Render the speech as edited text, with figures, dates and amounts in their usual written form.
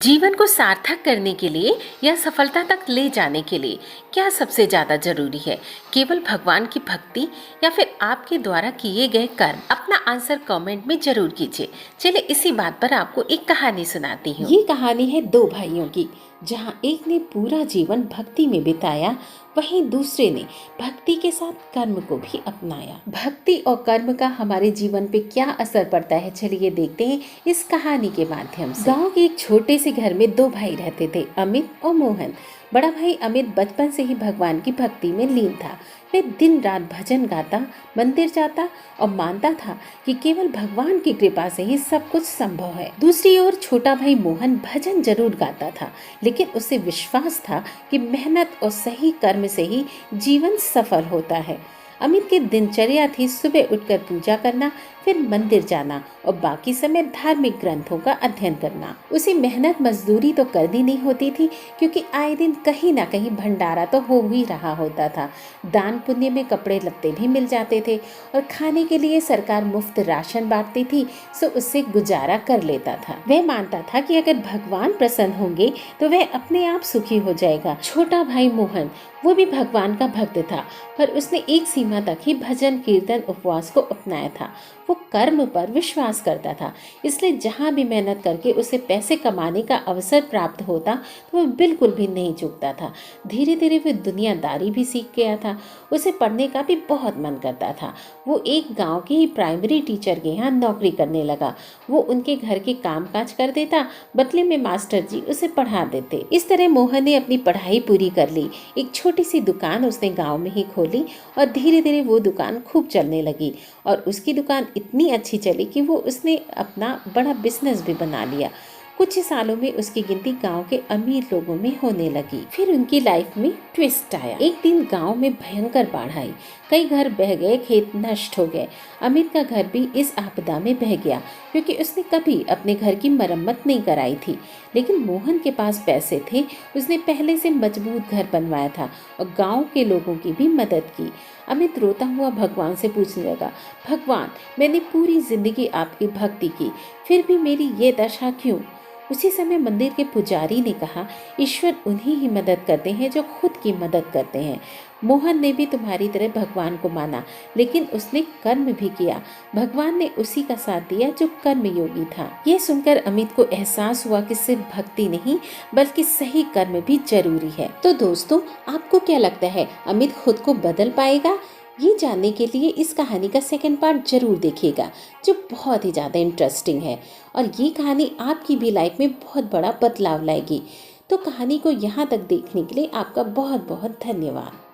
जीवन को सार्थक करने के लिए या सफलता तक ले जाने के लिए क्या सबसे ज़्यादा ज़रूरी है? केवल भगवान की भक्ति या फिर आपके द्वारा किए गए कर्म? अपना आंसर कमेंट में ज़रूर कीजिए। चलिए इसी बात पर आपको एक कहानी सुनाती हूँ। ये कहानी है दो भाइयों की, जहाँ एक ने पूरा जीवन भक्ति में बिताया, वहीं दूसरे ने भक्ति के साथ कर्म को भी अपनाया। भक्ति और कर्म का हमारे जीवन पे क्या असर पड़ता है, चलिए देखते हैं इस कहानी के माध्यम से। गांव के एक छोटे से घर में दो भाई रहते थे, अमित और मोहन। बड़ा भाई अमित बचपन से ही भगवान की भक्ति में लीन था। वह दिन रात भजन गाता, मंदिर जाता और मानता था कि केवल भगवान की कृपा से ही सब कुछ संभव है। दूसरी ओर छोटा भाई मोहन भजन जरूर गाता था, लेकिन उसे विश्वास था कि मेहनत और सही कर्म से ही जीवन सफल होता है। अमित की दिनचर्या थी सुबह उठकर पूजा करना, फिर मंदिर जाना और बाकी समय धार्मिक ग्रंथों का अध्ययन करना। उसे मेहनत मजदूरी तो करनी नहीं होती थी, क्योंकि आए दिन कहीं ना कहीं भंडारा तो हो ही रहा होता था। दान पुण्य में कपड़े लत्ते भी मिल जाते थे और खाने के लिए सरकार मुफ्त राशन बांटती थी, सो उससे गुजारा कर लेता था। वह मानता था कि अगर भगवान प्रसन्न होंगे तो वह अपने आप सुखी हो जाएगा। छोटा भाई मोहन, वो भी भगवान का भक्त था, पर उसने एक सीमा तक ही भजन कीर्तन उपवास को अपनाया था। वो कर्म पर विश्वास करता था, इसलिए जहाँ भी मेहनत करके उसे पैसे कमाने का अवसर प्राप्त होता तो वो बिल्कुल भी नहीं चूकता था। धीरे धीरे वो दुनियादारी भी सीख गया था। उसे पढ़ने का भी बहुत मन करता था। वो एक गांव के ही प्राइमरी टीचर के यहाँ नौकरी करने लगा। वो उनके घर के काम काज कर देता, बदले में मास्टर जी उसे पढ़ा देते। इस तरह मोहन ने अपनी पढ़ाई पूरी कर ली। एक छोटी सी दुकान उसने गांव में ही खोली और धीरे धीरे वो दुकान खूब चलने लगी और उसकी दुकान इतनी अच्छी चली कि वो उसने अपना बड़ा बिजनेस भी बना लिया। कुछ ही सालों में उसकी गिनती गांव के अमीर लोगों में होने लगी। फिर उनकी लाइफ में ट्विस्ट आया। एक दिन गांव में भयंकर बाढ़ आई। कई घर बह गए, खेत नष्ट हो गए। अमित का घर भी इस आपदा में बह गया, क्योंकि उसने कभी अपने घर की मरम्मत नहीं कराई थी। लेकिन मोहन के पास पैसे थे, उसने पहले से मजबूत घर बनवाया था और गांव के लोगों की भी मदद की। अमित रोता हुआ भगवान से पूछने लगा, भगवान, मैंने पूरी जिंदगी आपकी भक्ति की, फिर भी मेरी ये दशा क्यों? उसी समय मंदिर के पुजारी ने कहा, ईश्वर उन्हीं ही मदद करते हैं जो खुद की मदद करते हैं। मोहन ने भी तुम्हारी तरह भगवान को माना, लेकिन उसने कर्म भी किया। भगवान ने उसी का साथ दिया जो कर्म योगी था। ये सुनकर अमित को एहसास हुआ कि सिर्फ भक्ति नहीं, बल्कि सही कर्म भी जरूरी है। तो दोस्तों, आपको क्या लगता है, अमित खुद को बदल पाएगा? ये जानने के लिए इस कहानी का सेकंड पार्ट जरूर देखिएगा, जो बहुत ही ज़्यादा इंटरेस्टिंग है और ये कहानी आपकी भी लाइफ में बहुत बड़ा बदलाव लाएगी। तो कहानी को यहाँ तक देखने के लिए आपका बहुत बहुत धन्यवाद।